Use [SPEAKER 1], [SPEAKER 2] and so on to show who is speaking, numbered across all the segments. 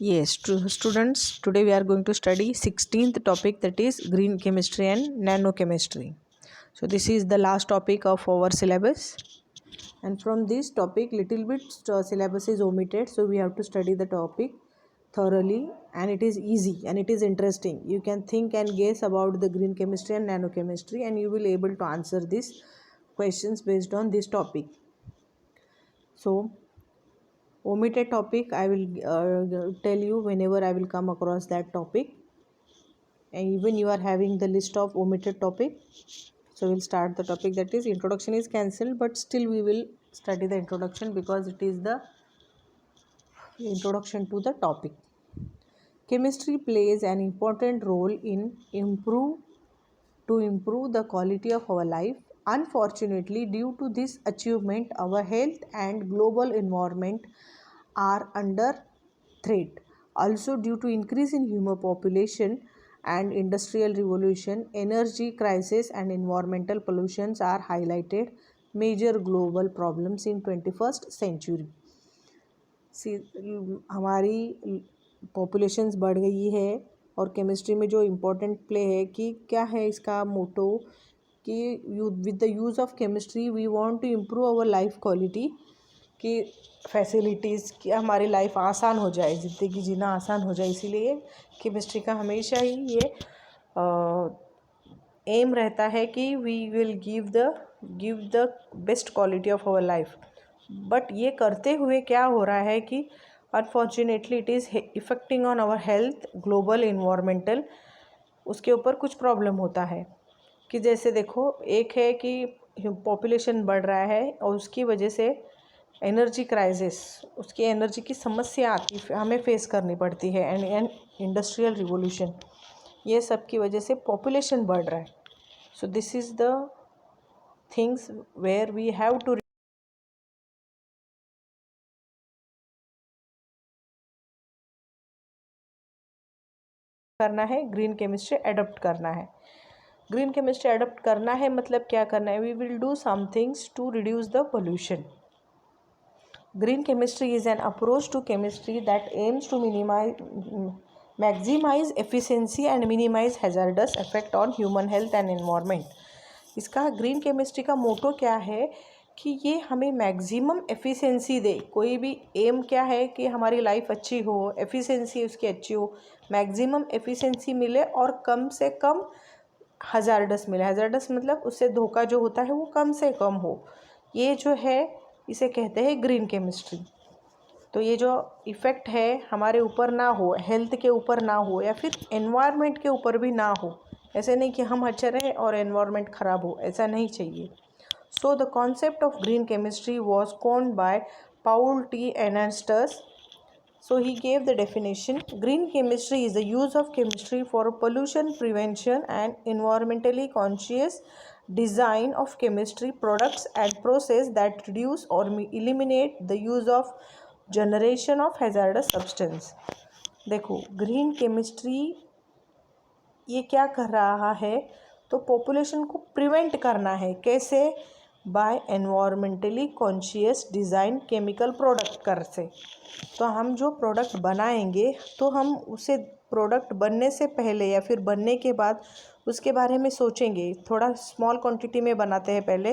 [SPEAKER 1] Yes, students, today we are going to study 16th topic, that is green chemistry and nanochemistry. So this is the last topic of our syllabus, and from this topic little bit syllabus is omitted, so we have to study the topic thoroughly, and it is easy and it is interesting. You can think and guess about the green chemistry and nanochemistry, and you will able to answer these questions based on this topic. So omitted topic I will tell you whenever I will come across that topic, and even you are having the list of omitted topic. So we'll start the topic, that is introduction is cancelled, but still we will study the introduction because it is the introduction to the topic. Chemistry plays an important role in improve the quality of our life. Unfortunately, due to this achievement, our health and global environment are under threat. Also, due to increase in human population and industrial revolution, energy crisis and environmental pollutions are highlighted major global problems in 21st century. हमारी populations बढ़ गई है, और chemistry में जो important play है कि क्या है इसका मोटो कि with the use of chemistry we want to improve our life quality, कि फैसिलिटीज़ कि हमारी लाइफ आसान हो जाए, ज़िंदगी जीना आसान हो जाए। इसीलिए केमिस्ट्री का हमेशा ही ये एम रहता है कि we will give the best quality of our life. But ये करते हुए क्या हो रहा है कि unfortunately it is affecting on our health, global, environmental, उसके ऊपर कुछ प्रॉब्लम होता है। कि जैसे देखो, एक है कि पॉपुलेशन बढ़ रहा है और उसकी वजह से एनर्जी क्राइसिस, उसकी एनर्जी की समस्या आती हमें फेस करनी पड़ती है, एंड इंडस्ट्रियल रिवोल्यूशन, ये सब की वजह से पॉपुलेशन बढ़ रहा है। So this is the things where we have to करना है, ग्रीन केमिस्ट्री अडॉप्ट करना है। ग्रीन केमिस्ट्री अडॉप्ट करना है मतलब क्या करना है? We will do some things to reduce the pollution. Green chemistry is an approach to chemistry that aims to maximize efficiency and minimize hazardous effect on human health and environment. इसका green chemistry का मोटो क्या है कि ये हमें maximum efficiency दे। कोई भी M क्या है कि हमारी लाइफ अच्छी हो, एफिशिएंसी उसकी अच्छी हो, मैक्सिमम एफिशिएंसी मिले और कम से कम हजारडस मिले। हजारडस मतलब उससे धोखा जो होता है वो कम से कम हो। ये जो है इसे कहते हैं ग्रीन केमिस्ट्री। तो ये जो इफ़ेक्ट है हमारे ऊपर ना हो, हेल्थ के ऊपर ना हो, या फिर एनवायरनमेंट के ऊपर भी ना हो। ऐसे नहीं कि हम अच्छे रहें और एनवायरनमेंट ख़राब हो, ऐसा नहीं चाहिए। So the concept of green chemistry was coined by Paul T Anastas. So he gave the definition. Green chemistry is the use of chemistry for pollution prevention and environmentally conscious design of chemistry products and process that reduce or eliminate the use of generation of hazardous substance. देखो, green chemistry ये क्या कर रहा है? तो population को prevent करना है। कैसे? By environmentally conscious design chemical product कर से। तो हम जो प्रोडक्ट बनाएंगे तो हम उसे प्रोडक्ट बनने से पहले या फिर बनने के बाद उसके बारे में सोचेंगे। थोड़ा स्मॉल क्वांटिटी में बनाते हैं पहले,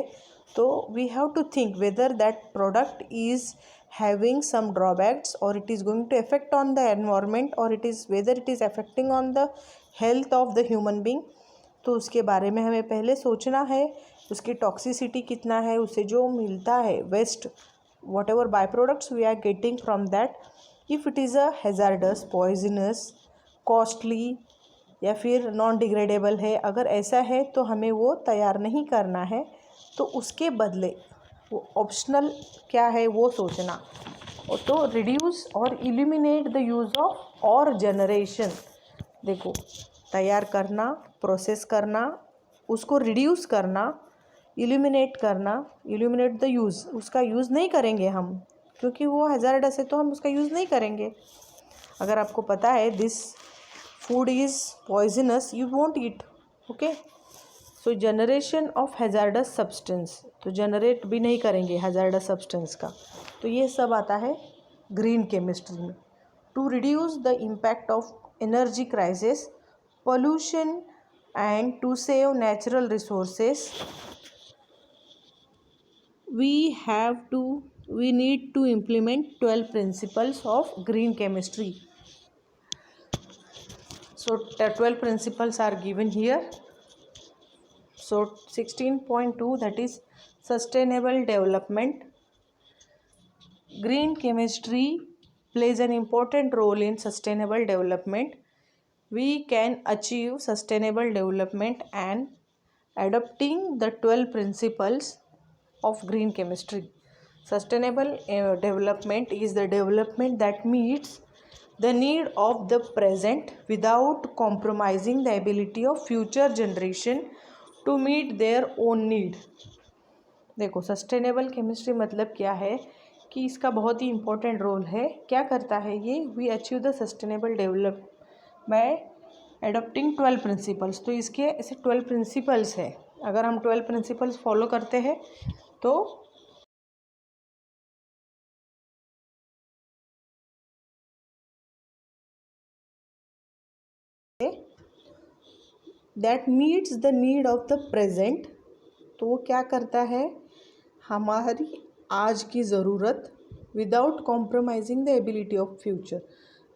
[SPEAKER 1] तो we have to think whether that product is having some drawbacks or it is going to affect on the environment or it is whether it is affecting on the health of the human being. तो उसके बारे में हमें पहले सोचना है। उसकी toxicity कितना है, उसे जो मिलता है waste, whatever by products we are getting from that, if it is a hazardous, poisonous, costly या फिर नॉन डिग्रेडेबल है, अगर ऐसा है तो हमें वो तैयार नहीं करना है। तो उसके बदले वो ऑप्शनल क्या है वो सोचना। तो रिड्यूस और इलिमिनेट द यूज़ ऑफ और जनरेशन। देखो, तैयार करना, प्रोसेस करना, उसको रिड्यूस करना, इलिमिनेट करना, इलिमिनेट द यूज़, उसका यूज़ नहीं करेंगे हम क्योंकि वो हैज़ार्डस है, तो हम उसका यूज़ नहीं करेंगे। अगर आपको पता है this food is poisonous, you won't eat, okay. So generation of hazardous substance, तो जनरेट भी नहीं करेंगे हैज़ार्डस सब्सटेंस का। तो ये सब आता है ग्रीन केमिस्ट्री में। to reduce the impact of energy crisis, pollution, and to save natural resources, we need to implement 12 principles of green chemistry. So the 12 principles are given here. So 16.2, that is sustainable development. Green chemistry plays an important role in sustainable development. We can achieve sustainable development and adopting the 12 principles of green chemistry. Sustainable development is the development that meets the need of the present without compromising the ability of future generation to meet their own need. देखो, sustainable chemistry मतलब क्या है कि इसका बहुत ही important role है. क्या करता है ये? We achieve the sustainable develop by adopting 12 principles. तो इसके ऐसे 12 प्रिंसिपल्स है. अगर हम 12 प्रिंसिपल्स फॉलो करते हैं तो that meets the need of the present. तो वो क्या करता है? हमारी आज की ज़रूरत without compromising the ability of future.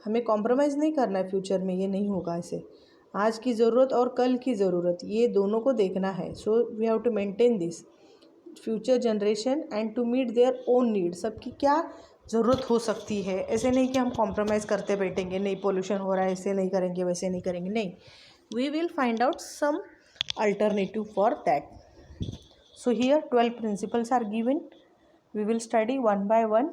[SPEAKER 1] हमें कॉम्प्रोमाइज़ नहीं करना है फ्यूचर में, ये नहीं होगा ऐसे. आज की ज़रूरत और कल की ज़रूरत, ये दोनों को देखना है. So we have to maintain this future generation and to meet their own need. सबकी क्या ज़रूरत हो सकती है. ऐसे नहीं कि हम कॉम्प्रोमाइज़ करते बैठेंगे, नहीं पोल्यूशन हो रहा है ऐसे नहीं करेंगे वैसे नहीं करेंगे, नहीं. We will find out some alternative for that. So here 12 principles are given. We will study one by one.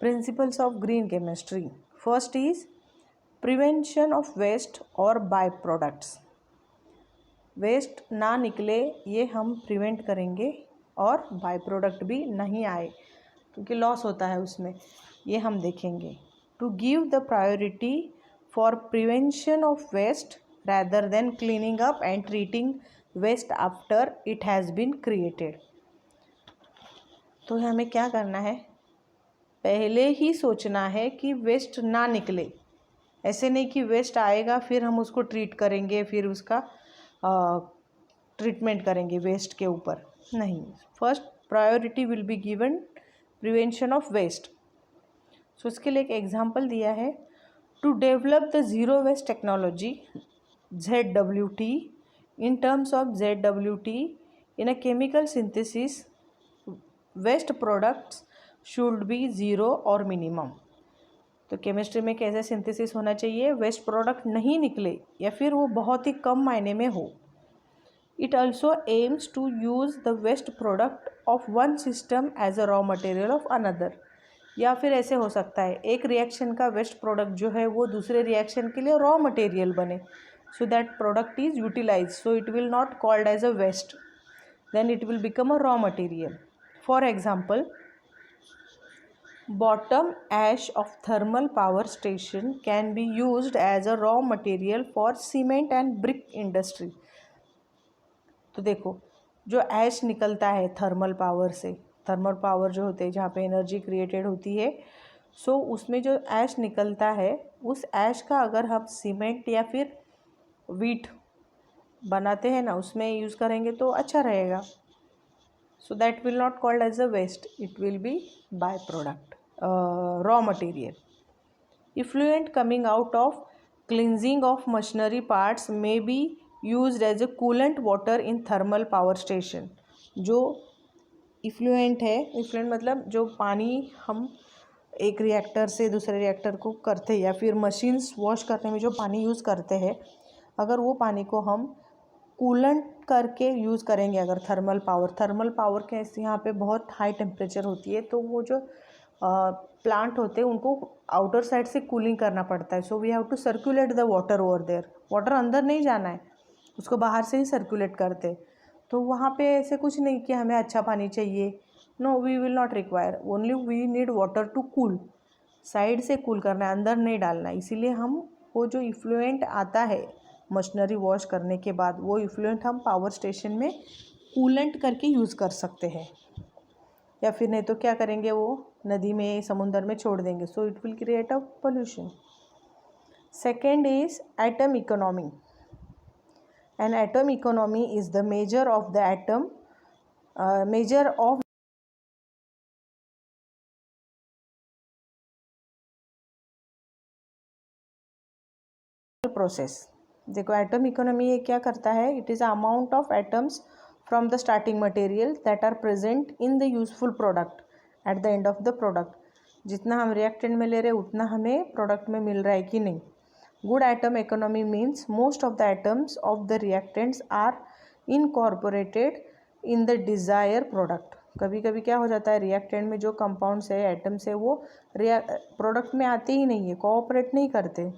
[SPEAKER 1] Principles of green chemistry. First is prevention of waste or byproducts. Waste ना निकले ये हम prevent करेंगे और by product भी नहीं आए क्योंकि लॉस होता है उसमें, ये हम देखेंगे. To give the priority for prevention of waste rather than cleaning up and treating waste after it has been created. तो हमें क्या करना है? पहले ही सोचना है कि वेस्ट ना निकले. ऐसे नहीं कि वेस्ट आएगा फिर हम उसको ट्रीट करेंगे, फिर उसका ट्रीटमेंट करेंगे वेस्ट के ऊपर, नहीं. First priority will be given prevention of waste. So इसके लिए एक एग्जांपल दिया है. To develop the zero waste technology ZWT. In terms of ZWT, in a chemical synthesis, waste products should be zero or minimum. तो chemistry में कैसे synthesis होना चाहिए? वेस्ट प्रोडक्ट नहीं निकले या फिर वो बहुत ही कम मायने में हो. It also aims to use the waste product of one system as a raw material of another. या फिर ऐसे हो सकता है एक रिएक्शन का वेस्ट प्रोडक्ट जो है वो दूसरे रिएक्शन के लिए रॉ मटेरियल बने. So that product is utilized, so it will not called as a waste, then it will become a raw material. For example, bottom ash of thermal power station can be used as a raw material for cement and brick industry. तो देखो, जो ऐश निकलता है thermal power से, thermal power जो होते हैं जहाँ पे एनर्जी क्रिएटेड होती है, सो उसमें जो ऐश निकलता है उस ऐश का अगर हम सीमेंट या फिर वीट बनाते हैं ना उसमें यूज़ करेंगे तो अच्छा रहेगा. So that will not called as a waste, it will be by product, raw material. Effluent coming out of cleansing of machinery parts may be used as a coolant water in thermal power station. जो effluent है, effluent मतलब जो पानी हम एक reactor से दूसरे reactor को करते हैं या फिर मशीन्स वॉश करने में जो पानी यूज़ करते हैं, अगर वो पानी को हम कूलेंट करके यूज़ करेंगे, अगर थर्मल पावर के यहाँ पे बहुत हाई टेम्परेचर होती है तो वो जो प्लांट होते हैं उनको आउटर साइड से कूलिंग करना पड़ता है. So we have to circulate the water over there. Water अंदर नहीं जाना है, उसको बाहर से ही सर्कुलेट करते. तो वहाँ पे ऐसे कुछ नहीं कि हमें अच्छा पानी चाहिए. No, we will not require, only we need water to cool. Side से कूल करना है, अंदर नहीं डालना है. इसीलिए हम वो जो इफ्लुएंट आता है मशीनरी वॉश करने के बाद, वो इफ्लुएंट हम पावर स्टेशन में कूलेंट करके यूज़ कर सकते हैं. या फिर नहीं तो क्या करेंगे, वो नदी में समुंदर में छोड़ देंगे, so it will create a pollution. Second is atom economy. An atom economy is the measure of the atom measure of process. देखो एटम इकोनॉमी ये क्या करता है, it is amount of atoms from the starting material that are present in the useful product at the end of the product. जितना हम reactant में ले रहे हैं उतना हमें प्रोडक्ट में मिल रहा है कि नहीं. Good atom economy means most of the atoms of the reactants are incorporated in the desire product. कभी कभी क्या हो जाता है, रिएक्टेंट में जो कंपाउंड्स है, एटम्स है, वो प्रोडक्ट में आते ही नहीं है, कोऑपरेट नहीं करते.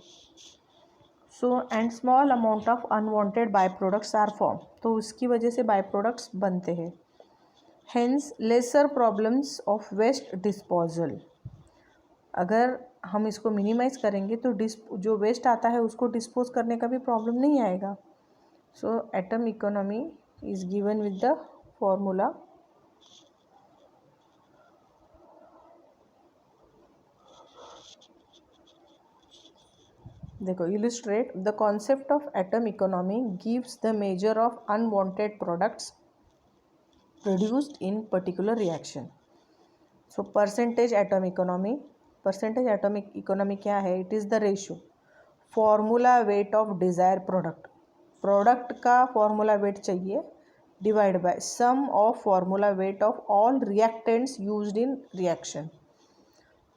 [SPEAKER 1] So and small amount of unwanted by products are form. तो उसकी वजह से बाई प्रोडक्ट्स बनते हैं. Hence lesser problems of waste disposal. अगर हम इसको मिनिमाइज़ करेंगे तो जो वेस्ट आता है उसको डिस्पोज करने का भी प्रॉब्लम नहीं आएगा. So atom economy is given with the formula. देखो illustrate the concept of atom economy gives the measure of unwanted products produced in particular reaction. So percentage atom economy. Percentage atomic economy क्या है, it is the ratio formula weight of desire product. Product का formula weight चाहिए divide by sum of formula weight of all reactants used in reaction.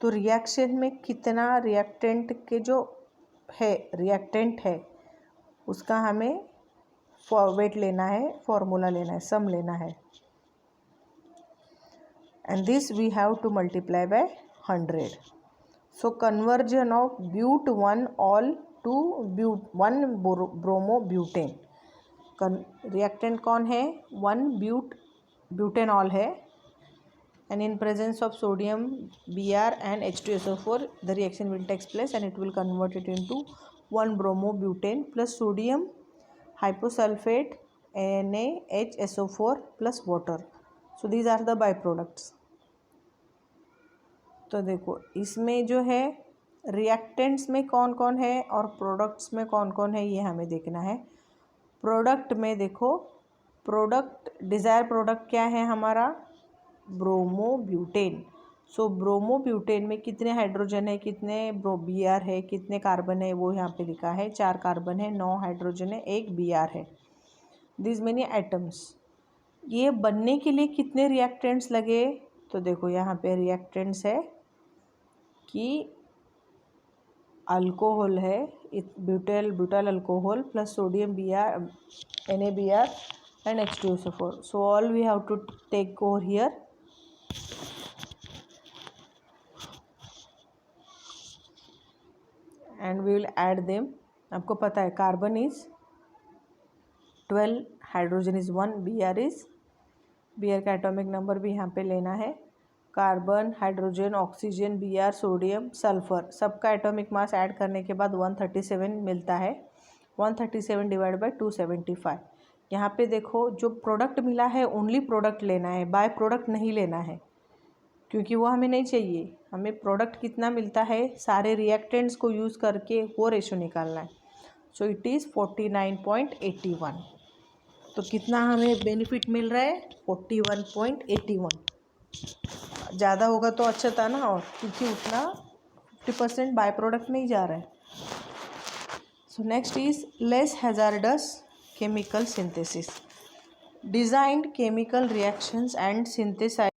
[SPEAKER 1] तो reaction में कितना reactant के जो है रिएक्टेंट है उसका हमें वेट लेना है, फॉर्मूला लेना है, सम लेना है. And this we have to multiply by 100. So conversion of but 1 ol to but 1 bromo butane. Reactant कौन है, 1 ब्यूटेनॉल है. And in presence of sodium Br and H2SO4 the reaction will take place and it will convert it into 1 bromobutane plus sodium hyposulfate NaHSO4 plus water. So these are the byproducts. तो देखो इसमें जो है reactants में कौन कौन है और प्रोडक्ट्स में कौन कौन है ये हमें देखना है. प्रोडक्ट में देखो, प्रोडक्ट डिज़ायर प्रोडक्ट क्या है हमारा, ब्रोमोब्यूटेन. सो ब्रोमोब्यूटेन में कितने हाइड्रोजन है, कितने Br है, कितने कार्बन है, वो यहाँ पे लिखा है. 4 कार्बन है, 9 हाइड्रोजन है, 1 Br है. This many atoms. ये बनने के लिए कितने रिएक्टेंट्स लगे, तो देखो यहाँ पे रिएक्टेंट्स है कि अल्कोहल है, butyl alcohol plus sodium Br NaBr and H2SO4. So all we have to take over here. And we will add them. आपको पता है carbon is 12, hydrogen is 1, Br का एटॉमिक नंबर भी यहाँ पे लेना है. Carbon, hydrogen, oxygen, Br, sodium, sulphur, सबका एटॉमिक मास ऐड करने के बाद 137 मिलता है. 137 डिवाइड बाई 275. यहाँ पे देखो जो प्रोडक्ट मिला है ओनली प्रोडक्ट लेना है, बाय प्रोडक्ट नहीं लेना है क्योंकि वो हमें नहीं चाहिए. हमें प्रोडक्ट कितना मिलता है सारे रिएक्टेंट्स को यूज़ करके वो रेशो निकालना है. So it is 49.81. तो कितना हमें बेनिफिट मिल रहा है, 41.81. ज़्यादा होगा तो अच्छा था ना, और क्योंकि उतना 50% बाय प्रोडक्ट में ही जा रहा है. So next is less hazardous chemical synthesis. Designed chemical reactions and synthesize.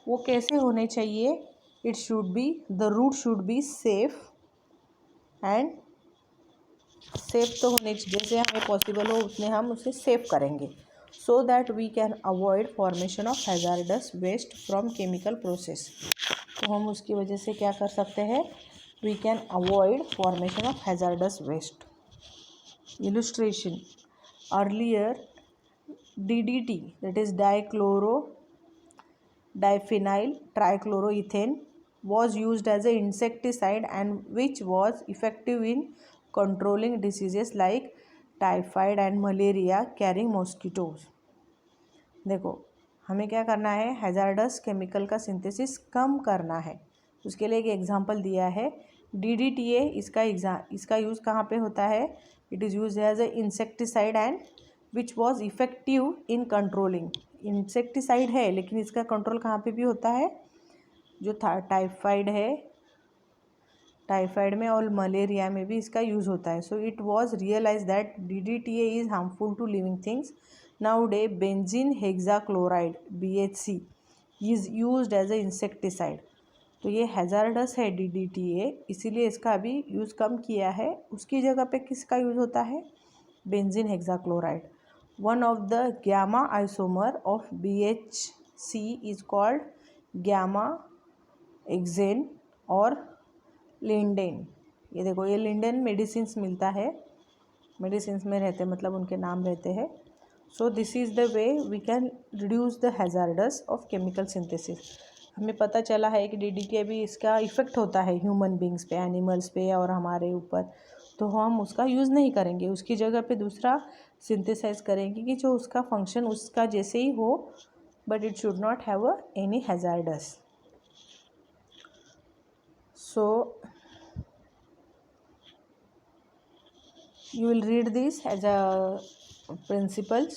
[SPEAKER 1] वो कैसे होने चाहिए, it should be, the route should be safe and safe तो होने जैसे हमें पॉसिबल हो उतने हम उसे सेव करेंगे so that we can avoid formation of hazardous waste from chemical process. तो हम उसकी वजह से क्या कर सकते हैं, we can avoid formation of hazardous waste. Illustration. Earlier DDT, that is diphenyl trichloroethane, was used as an insecticide and which was effective in controlling diseases like typhoid and malaria carrying mosquitoes. देखो हमें क्या करना है, hazards chemical का synthesis कम करना है। उसके लिए एक एग्जांपल दिया है DDTA। इसका यूज़ कहाँ पे होता है? It is use as a insecticide and which was effective in controlling. Insecticide है लेकिन इसका कंट्रोल कहाँ पे भी होता है? जो टाइफाइड है, टाइफाइड में और मलेरिया में भी इसका यूज़ होता है। So it was realise that DDTA is harmful to living things. Nowadays benzene hexachloride BHC is used as a insecticide. तो ये हैजार्डस है DDTA, इसीलिए इसका अभी यूज़ कम किया है। उसकी जगह पे किसका यूज़ होता है? Benzene hexachloride. One of the gamma isomer of BHC is called gammexane और लिंडेन। ये देखो, ये लिंडेन मेडिसिन्स मिलता है, मेडिसिन्स में रहते हैं, मतलब उनके नाम रहते हैं। So this is the way we can reduce the hazardous of chemical synthesis. हमें पता चला है कि DDTA भी इसका इफ़ेक्ट होता है ह्यूमन बींग्स पे, एनिमल्स पे और हमारे ऊपर, तो हम उसका यूज़ नहीं करेंगे। उसकी जगह पे दूसरा सिंथेसाइज करेंगे कि जो उसका फंक्शन उसका जैसे ही हो, but it should not have any hazards. So you will read this as a principles.